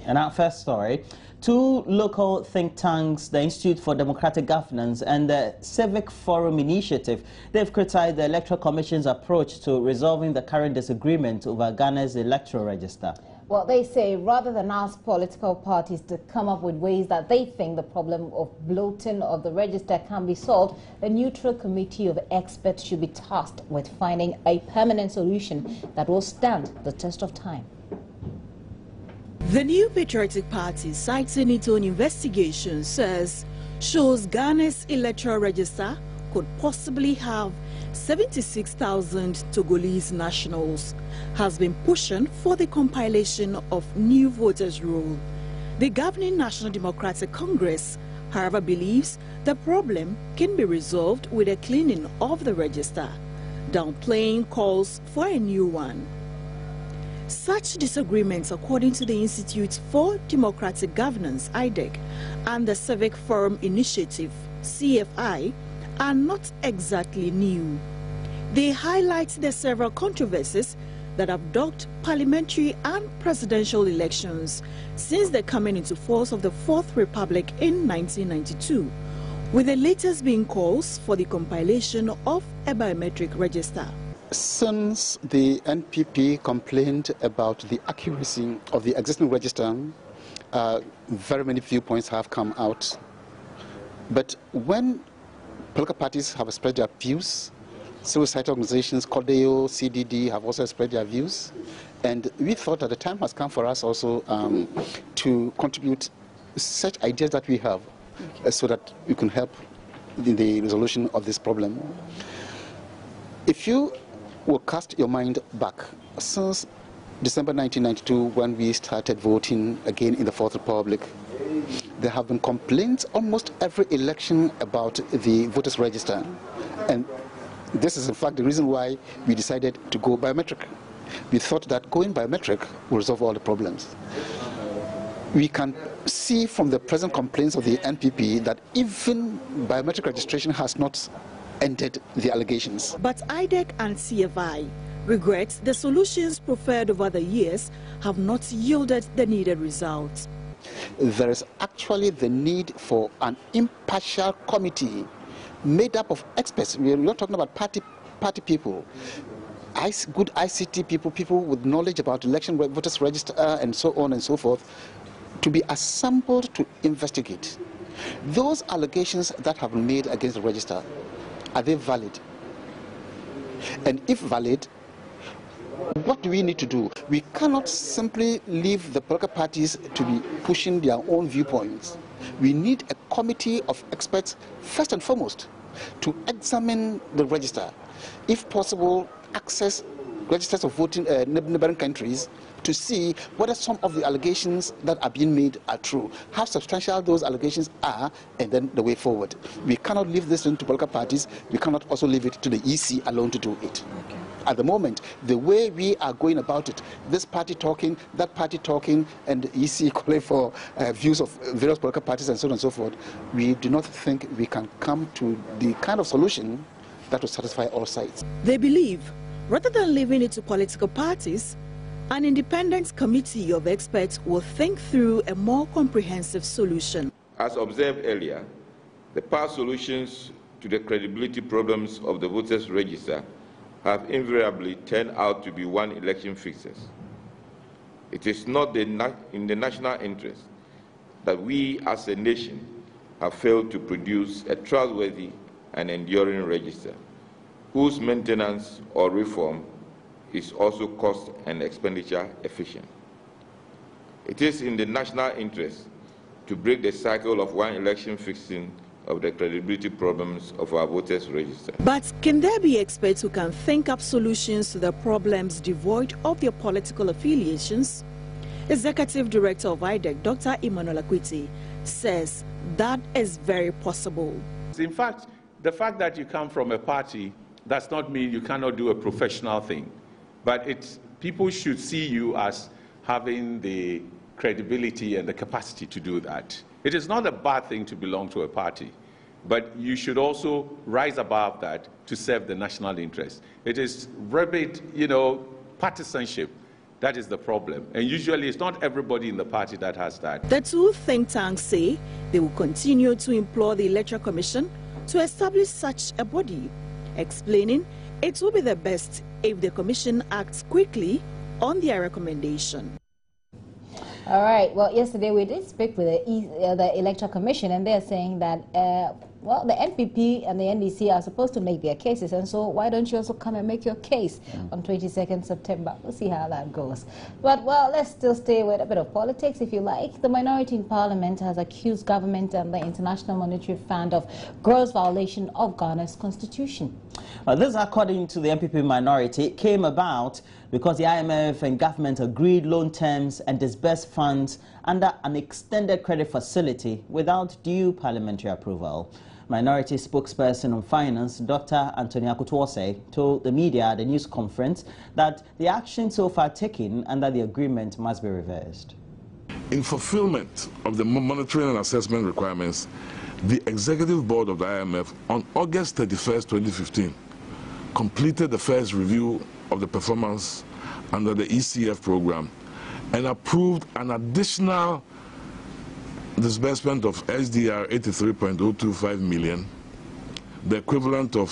And our first story, two local think tanks, the Institute for Democratic Governance and the Civic Forum Initiative, they've criticized the Electoral Commission's approach to resolving the current disagreement over Ghana's electoral register. Well, they say rather than ask political parties to come up with ways that they think the problem of bloating of the register can be solved, a neutral committee of experts should be tasked with finding a permanent solution that will stand the test of time. The New Patriotic Party, citing its own investigation, shows Ghana's electoral register could possibly have 76,000 Togolese nationals, has been pushing for the compilation of new voters' roll. The governing National Democratic Congress, however, believes the problem can be resolved with a cleaning of the register, downplaying calls for a new one. Such disagreements, according to the Institute for Democratic Governance, IDEG, and the Civic Forum Initiative, CFI, are not exactly new. They highlight the several controversies that have dogged parliamentary and presidential elections since the coming into force of the Fourth Republic in 1992, with the latest being calls for the compilation of a biometric register. Since the NPP complained about the accuracy of the existing register, very many viewpoints have come out. But when political parties have spread their views, civil society organizations, CODEO, CDD have also spread their views, and we thought that the time has come for us also to contribute such ideas that we have so that we can help in the resolution of this problem. If you will cast your mind back, since December 1992, when we started voting again in the Fourth Republic, there have been complaints almost every election about the voters' register. And this is in fact the reason why we decided to go biometric. We thought that going biometric will resolve all the problems. We can see from the present complaints of the NPP that even biometric registration has not ended the allegations. But IDEC and CFI regret the solutions preferred over the years have not yielded the needed results. There is actually the need for an impartial committee made up of experts. We are not talking about party people, good ICT people, people with knowledge about election voters register and so on and so forth, to be assembled to investigate those allegations that have been made against the register. Are they valid? And if valid, what do we need to do? We cannot simply leave the political parties to be pushing their own viewpoints. We need a committee of experts, first and foremost, to examine the register. If possible, access registers of voting neighboring countries to see whether some of the allegations that are being made are true, how substantial those allegations are, and then the way forward. We cannot leave this to political parties. We cannot also leave it to the EC alone to do it. Okay. At the moment, the way we are going about it, this party talking, that party talking, and the EC calling for views of various political parties and so on and so forth, we do not think we can come to the kind of solution that will satisfy all sides. They believe, rather than leaving it to political parties, an independent committee of experts will think through a more comprehensive solution. As observed earlier, the past solutions to the credibility problems of the voters' register have invariably turned out to be one election fixes. It is not in the national interest that we as a nation have failed to produce a trustworthy and enduring register, whose maintenance or reform is also cost and expenditure efficient. It is in the national interest to break the cycle of one election fixing of the credibility problems of our voters' register. But can there be experts who can think up solutions to the problems devoid of their political affiliations? Executive Director of IDEC, Dr. Emmanuel, says that is very possible. In fact, the fact that you come from a party does not mean you cannot do a professional thing. But people should see you as having the credibility and the capacity to do that. It is not a bad thing to belong to a party, but you should also rise above that to serve the national interest. It is rabid, partisanship That is the problem. And usually it's not everybody in the party that has that. The two think tanks say they will continue to implore the Electoral Commission to establish such a body, explaining it will be the best if the Commission acts quickly on their recommendation. All right. Well, yesterday we did speak with the Electoral Commission, and they're saying that, well, the NPP and the NDC are supposed to make their cases, and so why don't you also come and make your case on 22nd September? We'll see how that goes. But, well, let's still stay with a bit of politics, if you like. The minority in Parliament has accused government and the International Monetary Fund of gross violation of Ghana's constitution. This, according to the NPP minority, came about because the IMF and government agreed loan terms and disbursed funds under an extended credit facility without due parliamentary approval. Minority spokesperson on finance, Dr. Anthony Akutuose, told the media at a news conference that the action so far taken under the agreement must be reversed. In fulfillment of the monitoring and assessment requirements, the Executive Board of the IMF on August 31st, 2015, completed the first review of the performance under the ECF program and approved an additional disbursement of SDR 83.025 million, the equivalent of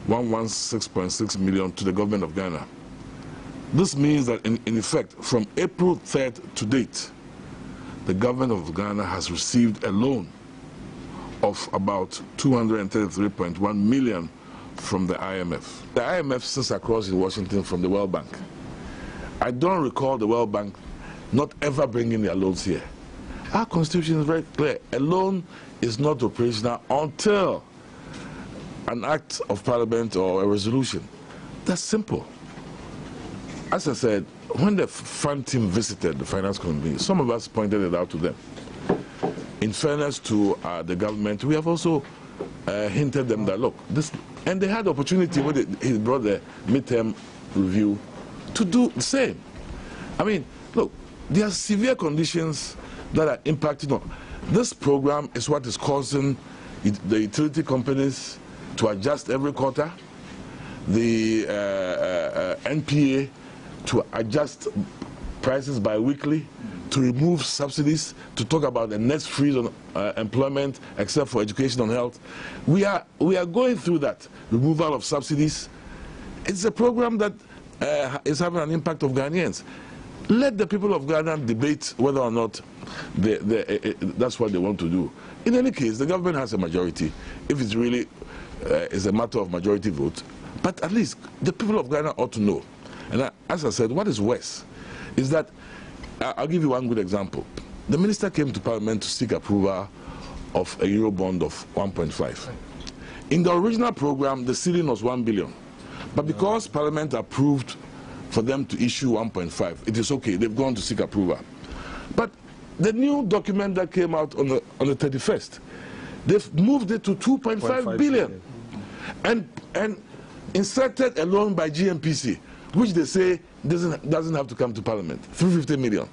116.6 million to the government of Ghana. This means that in effect, from April 3rd to date, the government of Ghana has received a loan of about 233.1 million from the IMF. The IMF sits across in Washington from the World Bank. I don't recall the World Bank not ever bringing their loans here. Our constitution is very clear. A loan is not operational until an act of parliament or a resolution. That's simple. As I said, when the fund team visited the finance committee, some of us pointed it out to them. In fairness to the government, we have also hinted them that, look, this, and they had the opportunity when he brought the midterm review to do the same. I mean, look, there are severe conditions that are impacting on. This program is what is causing the utility companies to adjust every quarter, the NPA to adjust prices bi-weekly, to remove subsidies, to talk about the next freeze on employment except for education and health. We are going through that removal of subsidies. It's a program that is having an impact of Ghanaians. Let the people of Ghana debate whether or not that's what they want to do. In any case, the government has a majority. If it's really is a matter of majority vote, but at least the people of Ghana ought to know. And as I said, what is worse is that, I'll give you one good example. The minister came to Parliament to seek approval of a Euro bond of 1.5. In the original program, the ceiling was 1 billion. But because Parliament approved for them to issue 1.5, it is okay. They've gone to seek approval. But the new document that came out on the 31st, they've moved it to 2.5 billion and inserted a loan by GMPC, which they say doesn't have to come to Parliament, 350 million.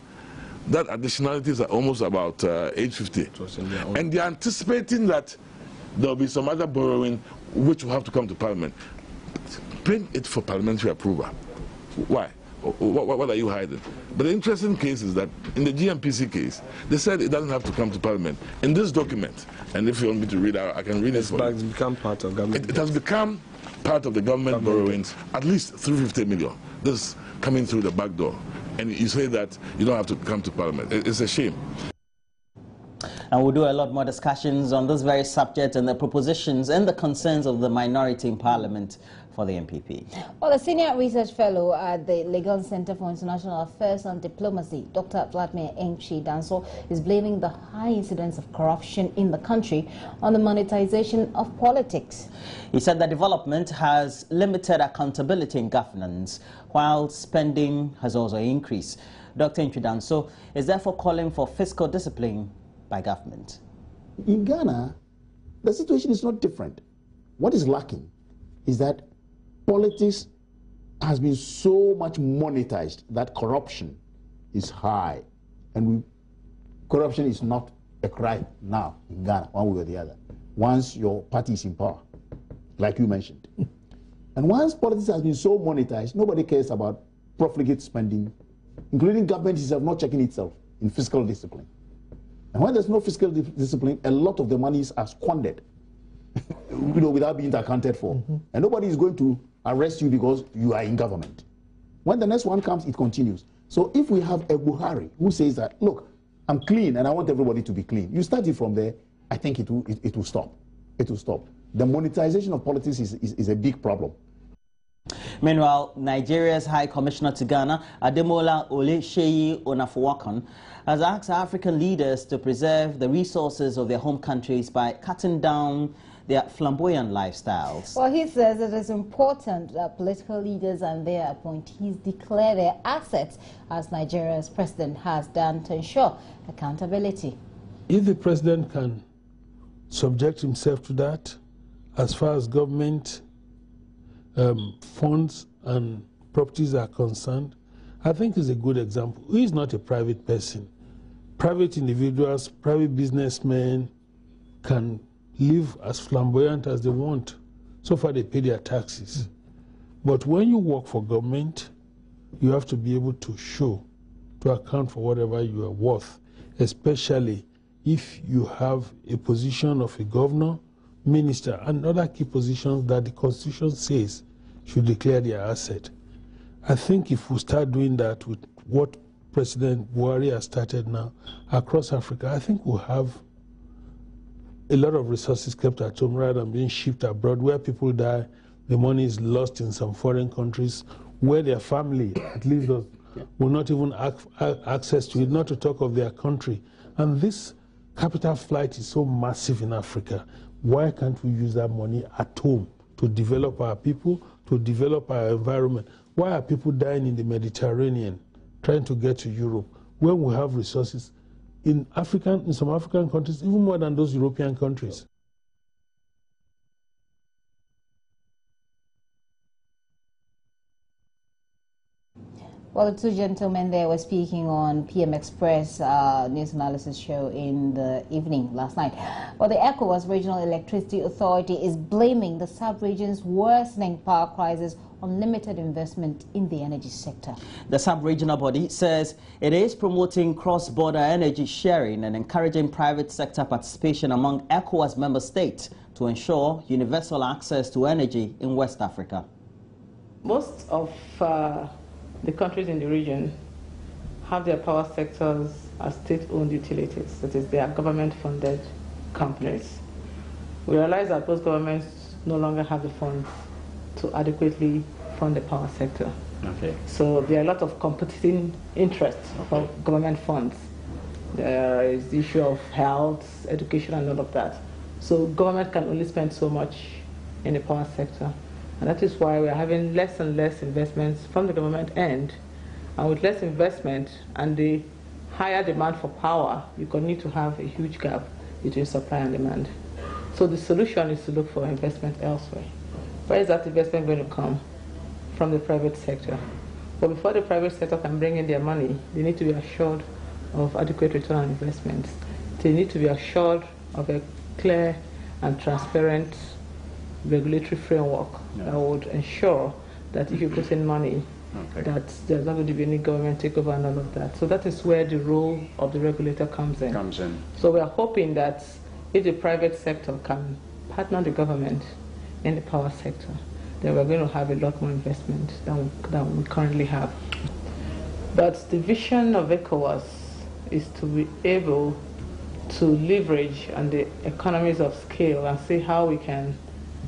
That additionalities are almost about 850. And they're anticipating that there'll be some other borrowing which will have to come to Parliament. Bring it for parliamentary approval. Why? What are you hiding? But the interesting case is that in the GMPC case, they said it doesn't have to come to Parliament. In this document, and if you want me to read out, I can read it for you. It's become part of government. It has become part of the government borrowings, at least 350 million. This is coming through the back door. And you say that you don't have to come to Parliament. It's a shame. And we'll do a lot more discussions on this very subject and the propositions and the concerns of the minority in Parliament for the NPP. Well, a senior research fellow at the Legon Center for International Affairs and Diplomacy, Dr. Vladimir Danso, is blaming the high incidence of corruption in the country on the monetization of politics. He said that development has limited accountability in governance, while spending has also increased. Dr. Danso is therefore calling for fiscal discipline by government. In Ghana, the situation is not different. What is lacking is that politics has been so much monetized that corruption is high. And corruption is not a crime now in Ghana, one way or the other, once your party is in power, like you mentioned. And once politics has been so monetized, nobody cares about profligate spending including government itself not checking itself in fiscal discipline. And when there's no fiscal discipline, a lot of the monies are squandered, without being accounted for. And nobody is going to arrest you because you are in government. When the next one comes, it continues. So if we have a Buhari who says that, look, I'm clean and I want everybody to be clean, you start it from there, I think it will stop. It will stop. The monetization of politics is a big problem. Meanwhile, Nigeria's High Commissioner to Ghana, Ademola Olesheyi Onafuwakan, has asked African leaders to preserve the resources of their home countries by cutting down their flamboyant lifestyles. Well, he says it is important that political leaders and their appointees declare their assets, as Nigeria's president has done, to ensure accountability. If the president can subject himself to that, as far as government funds and properties are concerned, I think is a good example. He is not a private person. Private individuals, private businessmen can live as flamboyant as they want. So far they pay their taxes. But when you work for government, you have to be able to show, to account for whatever you are worth, especially if you have a position of a governor, minister, and other key positions that the Constitution says should declare their asset. I think if we start doing that with what President Buhari has started now across Africa, I think we'll have a lot of resources kept at home rather than being shipped abroad, where people die, the money is lost in some foreign countries, where their family, at least those, will not even have access to it, not to talk of their country. And this capital flight is so massive in Africa. Why can't we use that money at home to develop our people, to develop our environment? Why are people dying in the Mediterranean, trying to get to Europe, when we have resources in some African countries, even more than those European countries? Well, the two gentlemen there were speaking on PM Express news analysis show in the evening last night. Well, the ECOWAS Regional Electricity Authority is blaming the sub-region's worsening power crisis on limited investment in the energy sector. The sub-regional body says it is promoting cross-border energy sharing and encouraging private sector participation among ECOWAS member states to ensure universal access to energy in West Africa. Most of the countries in the region have their power sectors as state-owned utilities, that is, they are government-funded companies. We realize that most governments no longer have the funds to adequately fund the power sector. Okay. So there are a lot of competing interests for government funds. There is the issue of health, education, and all of that. So government can only spend so much in the power sector. And that is why we are having less and less investments from the government end. And with less investment and the higher demand for power, you continue to have a huge gap between supply and demand. So the solution is to look for investment elsewhere. Where is that investment going to come? From the private sector. But before the private sector can bring in their money, they need to be assured of adequate return on investments. They need to be assured of a clear and transparent regulatory framework that would ensure that if you put in money, that there's not going to be any government takeover and all of that. So that is where the role of the regulator comes in. So we are hoping that if the private sector can partner the government in the power sector, then we're going to have a lot more investment than we currently have. But the vision of ECOWAS is to be able to leverage on the economies of scale and see how we can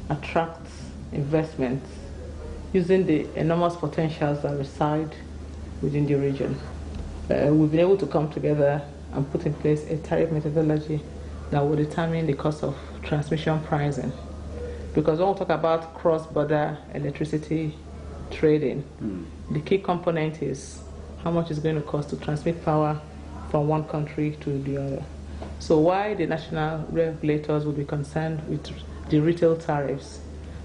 attract investments using the enormous potentials that reside within the region. We've been able to come together and put in place a tariff methodology that will determine the cost of transmission pricing. Because when we talk about cross-border electricity trading, the key component is how much it's going to cost to transmit power from one country to the other. So why the national regulators will be concerned with the retail tariffs,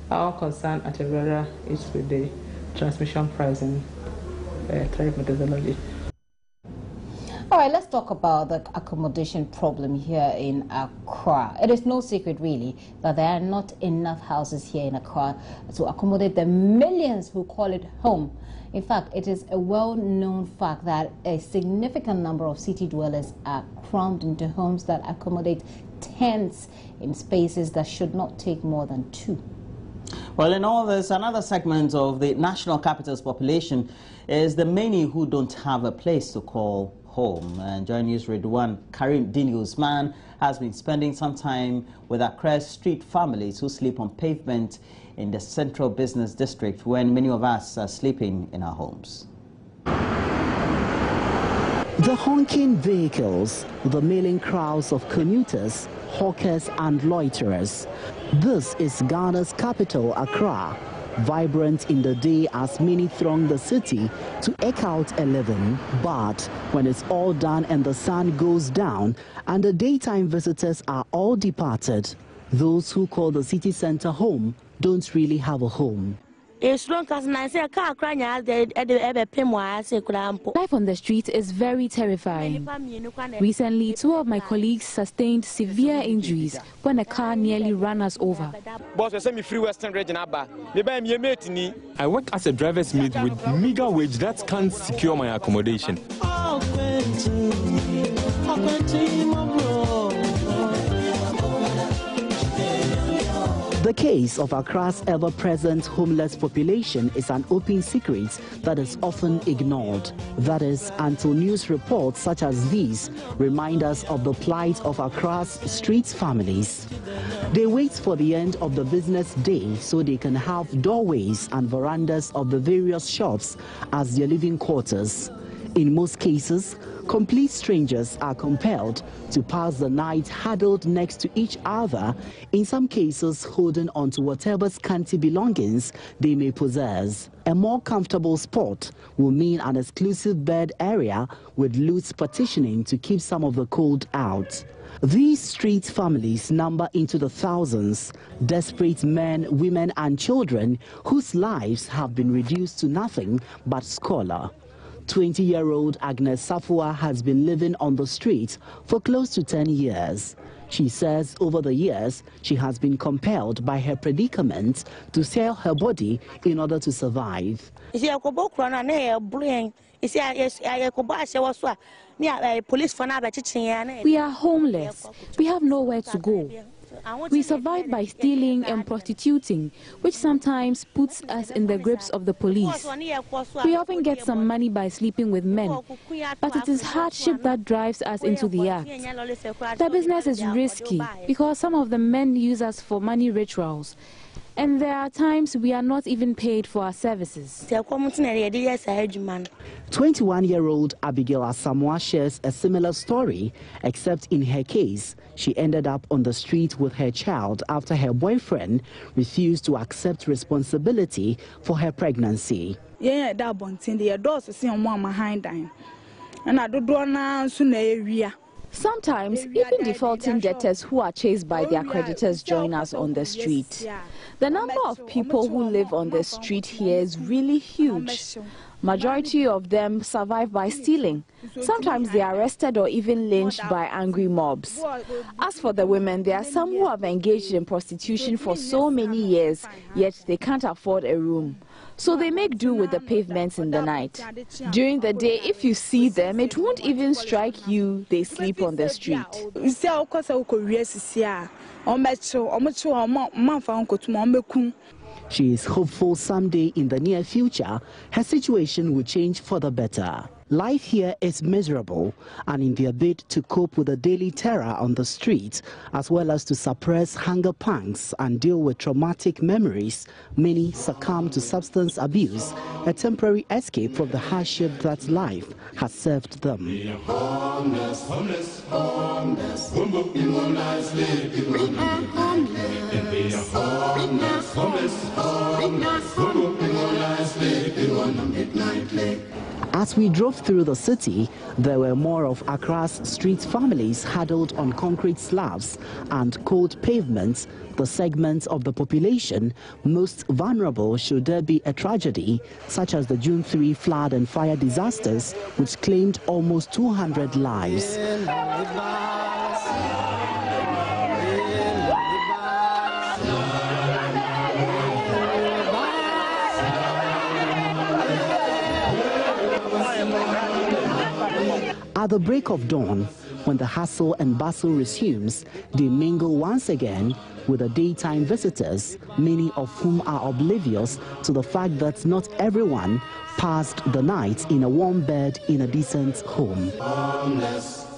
our concern at Accra is with the transmission pricing tariff methodology. All right, let's talk about the accommodation problem here in Accra. It is no secret, really, that there are not enough houses here in Accra to accommodate the millions who call it home. In fact, it is a well-known fact that a significant number of city dwellers are crammed into homes that accommodate tents in spaces that should not take more than 2. Well, in all this, another segment of the national capital's population is the many who don't have a place to call home. And joining us, Redwan Karim Dini Usman has been spending some time with Accra's street families who sleep on pavement in the central business district when many of us are sleeping in our homes. The honking vehicles, the milling crowds of commuters, hawkers and loiterers. This is Ghana's capital, Accra, vibrant in the day as many throng the city to eke out a living. But when it's all done and the sun goes down and the daytime visitors are all departed, those who call the city center home don't really have a home. Life on the street is very terrifying. Recently, 2 of my colleagues sustained severe injuries when a car nearly ran us over. I work as a driver's mate with meager wage that can't secure my accommodation. The case of Accra's ever-present homeless population is an open secret that is often ignored. That is, until news reports such as these remind us of the plight of Accra's street families. They wait for the end of the business day so they can have doorways and verandas of the various shops as their living quarters. In most cases, complete strangers are compelled to pass the night huddled next to each other, in some cases holding on to whatever scanty belongings they may possess. A more comfortable spot will mean an exclusive bed area with loose partitioning to keep some of the cold out. These street families number into the thousands, desperate men, women and children whose lives have been reduced to nothing but squalor. 20-year-old Agnes Safua has been living on the street for close to 10 years. She says over the years, she has been compelled by her predicament to sell her body in order to survive. We are homeless. We have nowhere to go. We survive by stealing and prostituting, which sometimes puts us in the grips of the police. We often get some money by sleeping with men, but it is hardship that drives us into the act. The business is risky because some of the men use us for money rituals, and there are times we are not even paid for our services. 21-year-old Abigail Asamoah shares a similar story, except in her case, she ended up on the street with her child after her boyfriend refused to accept responsibility for her pregnancy. Sometimes, even defaulting debtors who are chased by their creditors join us on the street. The number of people who live on the street here is really huge. Majority of them survive by stealing. Sometimes they are arrested or even lynched by angry mobs. As for the women, there are some who have engaged in prostitution for so many years, yet they can't afford a room. So they make do with the pavements in the night. During the day, if you see them, it won't even strike you they sleep on the street. She is hopeful someday in the near future, her situation will change for the better. Life here is miserable, and in their bid to cope with the daily terror on the street, as well as to suppress hunger pangs and deal with traumatic memories, many succumb to substance abuse, a temporary escape from the hardship that life has served them. As we drove through the city, there were more of Accra's street families huddled on concrete slabs and cold pavements, the segments of the population most vulnerable should there be a tragedy, such as the June 3 flood and fire disasters, which claimed almost 200 lives. At the break of dawn, when the hustle and bustle resumes, they mingle once again with the daytime visitors, many of whom are oblivious to the fact that not everyone passed the night in a warm bed in a decent home. Homeless,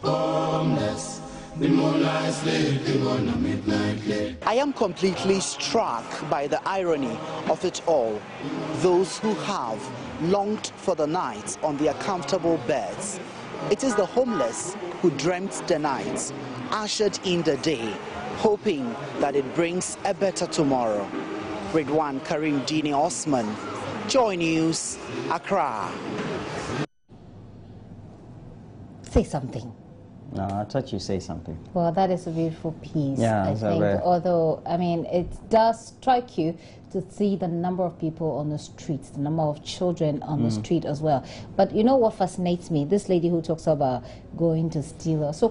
homeless. The moonlight sleeping on a midnight lake. I am completely struck by the irony of it all. Those who have longed for the night on their comfortable beds. It is the homeless who dreamt the night, ushered in the day, hoping that it brings a better tomorrow. Ridwan Karim Dini Osman, Joy News, Accra. Say something. No, I thought you say something. Well, that is a beautiful piece, yeah, I think. Although, I mean, it does strike you to see the number of people on the streets, the number of children on the street as well. But you know what fascinates me? This lady who talks about going to steal. It's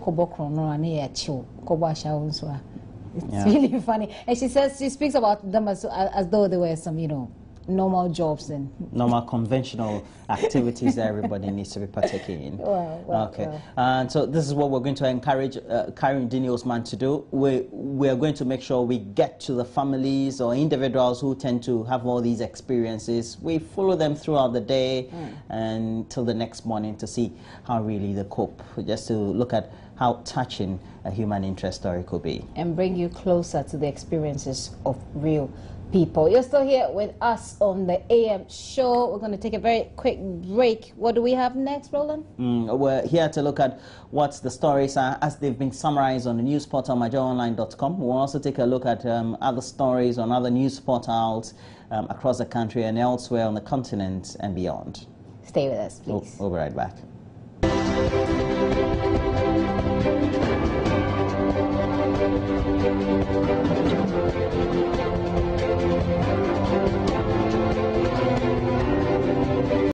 really funny. And she says, she speaks about them as though they were some, you know, normal jobs and normal conventional activities that everybody needs to be partaking in. Okay. Well. And so this is what we're going to encourage Karim Dini Osman to do. We are going to make sure we get to the families or individuals who tend to have all these experiences. We follow them throughout the day until the next morning to see how really they cope, just to look at how touching a human interest story could be. And bring you closer to the experiences of real people. You're still here with us on the AM show. We're going to take a very quick break. What do we have next, Roland? We're here to look at what the stories are as they've been summarized on the news portal myjoyonline.com. We'll also take a look at other stories on other news portals across the country and elsewhere on the continent and beyond. Stay with us, please. We'll be right back.